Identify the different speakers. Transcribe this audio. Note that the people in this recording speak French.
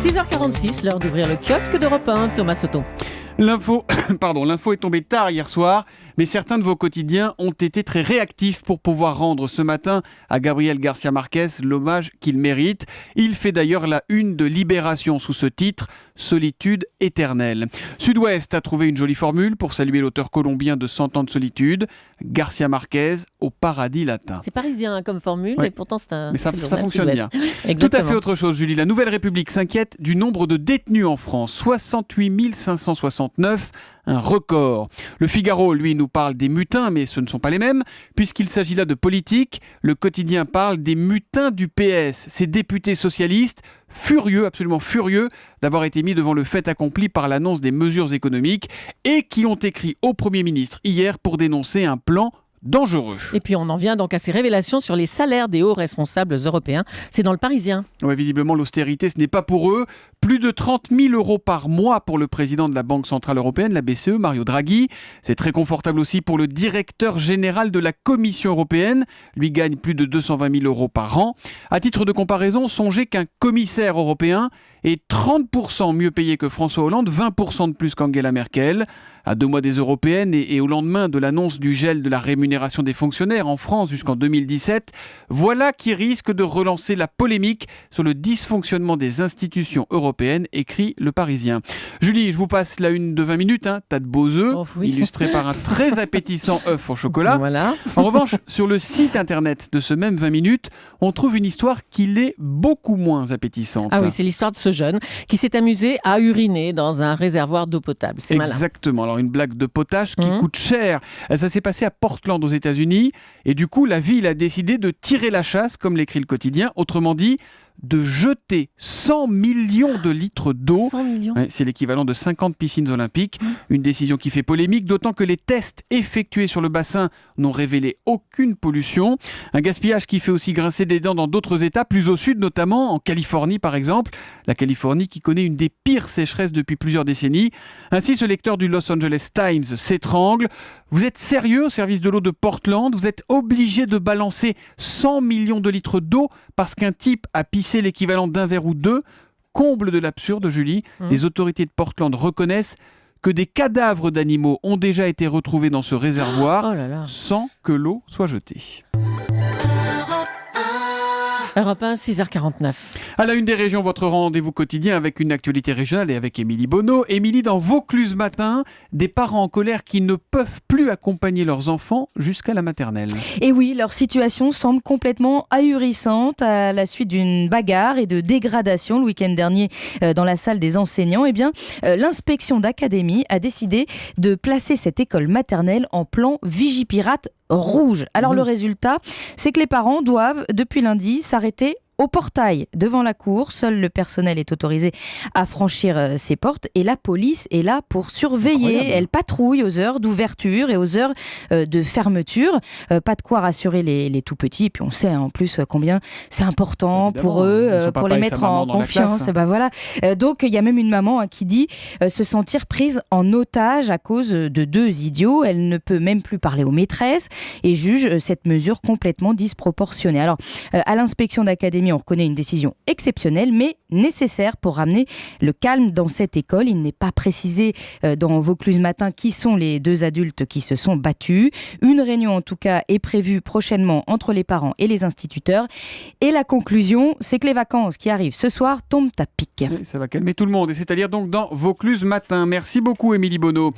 Speaker 1: 6h46, l'heure d'ouvrir le kiosque d'Europe 1. Thomas Soton.
Speaker 2: L'info est tombée tard hier soir, mais certains de vos quotidiens ont été très réactifs pour pouvoir rendre ce matin à Gabriel García Márquez l'hommage qu'il mérite. Il fait d'ailleurs la une de Libération sous ce titre « Solitude éternelle ». Sud-Ouest a trouvé une jolie formule pour saluer l'auteur colombien de 100 ans de solitude, García Márquez au paradis latin.
Speaker 1: C'est parisien comme formule,
Speaker 2: Ouais.
Speaker 1: mais pourtant c'est un...
Speaker 2: Mais ça
Speaker 1: c'est
Speaker 2: fonctionne bien.
Speaker 1: Exactement.
Speaker 2: Tout à fait autre chose, Julie. La Nouvelle République s'inquiète du nombre de détenus en France. 68 569, un record. Le Figaro, lui, nous parle des mutins, mais ce ne sont pas les mêmes, puisqu'il s'agit là de politique. Le quotidien parle des mutins du PS, ces députés socialistes furieux, absolument furieux, d'avoir été mis devant le fait accompli par l'annonce des mesures économiques et qui ont écrit au Premier ministre hier pour dénoncer un plan dangereux.
Speaker 1: Et puis on en vient donc à ces révélations sur les salaires des hauts responsables européens. C'est dans le Parisien.
Speaker 2: Ouais, visiblement, l'austérité, ce n'est pas pour eux. Plus de 30 000 euros par mois pour le président de la Banque Centrale Européenne, la BCE, Mario Draghi. C'est très confortable aussi pour le directeur général de la Commission européenne. Lui gagne plus de 220 000 euros par an. À titre de comparaison, songez qu'un commissaire européen est 30% mieux payé que François Hollande, 20% de plus qu'Angela Merkel. À 2 mois des européennes et au lendemain de l'annonce du gel de la rémunération des fonctionnaires en France jusqu'en 2017, voilà qui risque de relancer la polémique sur le dysfonctionnement des institutions européennes, écrit Le Parisien. Julie, je vous passe la une de 20 minutes, tas de beaux œufs,
Speaker 1: oui.
Speaker 2: illustrés par un très appétissant œuf au chocolat.
Speaker 1: Voilà.
Speaker 2: En revanche, sur le site internet de ce même 20 minutes, on trouve une histoire qui l'est beaucoup moins appétissante.
Speaker 1: Ah oui, c'est l'histoire de ce jeune qui s'est amusé à uriner dans un réservoir d'eau potable. C'est malin.
Speaker 2: Exactement. Alors une blague de potage qui coûte cher. Ça s'est passé à Portland aux États-Unis et du coup la ville a décidé de tirer la chasse, comme l'écrit le quotidien. Autrement dit, de jeter 100 millions de litres d'eau.
Speaker 1: 100 millions.
Speaker 2: Ouais, c'est l'équivalent de 50 piscines olympiques. Une décision qui fait polémique, d'autant que les tests effectués sur le bassin n'ont révélé aucune pollution. Un gaspillage qui fait aussi grincer des dents dans d'autres États, plus au sud notamment, en Californie par exemple. La Californie qui connaît une des pires sécheresses depuis plusieurs décennies. Ainsi, ce lecteur du Los Angeles Times s'étrangle. Vous êtes sérieux au service de l'eau de Portland ? Vous êtes obligé de balancer 100 millions de litres d'eau parce qu'un type a pissé l'équivalent d'un verre ou deux. Comble de l'absurde, Julie. Les autorités de Portland reconnaissent que des cadavres d'animaux ont déjà été retrouvés dans ce réservoir sans que l'eau soit jetée.
Speaker 1: Europe 1, 6h49.
Speaker 2: À la une des régions, votre rendez-vous quotidien avec une actualité régionale et avec Émilie Bonneau. Émilie, dans Vaucluse matin, des parents en colère qui ne peuvent plus accompagner leurs enfants jusqu'à la maternelle.
Speaker 3: Et oui, leur situation semble complètement ahurissante à la suite d'une bagarre et de dégradation le week-end dernier dans la salle des enseignants. Eh bien, l'inspection d'académie a décidé de placer cette école maternelle en plan Vigipirate rouge. Alors le résultat, c'est que les parents doivent, depuis lundi, s'arrêter au portail devant la cour. Seul le personnel est autorisé à franchir ces portes et la police est là pour surveiller.
Speaker 2: Incroyable.
Speaker 3: Elle patrouille aux heures d'ouverture et aux heures de fermeture. Pas de quoi rassurer les tout petits. Et puis on sait en plus combien c'est important
Speaker 2: Évidemment,
Speaker 3: pour eux,
Speaker 2: son
Speaker 3: pour
Speaker 2: papa
Speaker 3: les
Speaker 2: et sa
Speaker 3: mettre
Speaker 2: maman
Speaker 3: en
Speaker 2: dans la
Speaker 3: confiance.
Speaker 2: classe.
Speaker 3: Ben voilà. Donc il y a même une maman qui dit se sentir prise en otage à cause de 2 idiots. Elle ne peut même plus parler aux maîtresses et juge cette mesure complètement disproportionnée. Alors à l'inspection d'académie, on reconnaît une décision exceptionnelle mais nécessaire pour ramener le calme dans cette école. Il n'est pas précisé dans Vaucluse matin qui sont les 2 adultes qui se sont battus. Une réunion en tout cas est prévue prochainement entre les parents et les instituteurs. Et la conclusion, c'est que les vacances qui arrivent ce soir tombent à pic.
Speaker 2: Oui, ça va calmer tout le monde et c'est à dire donc dans Vaucluse matin. Merci beaucoup Émilie Bonneau.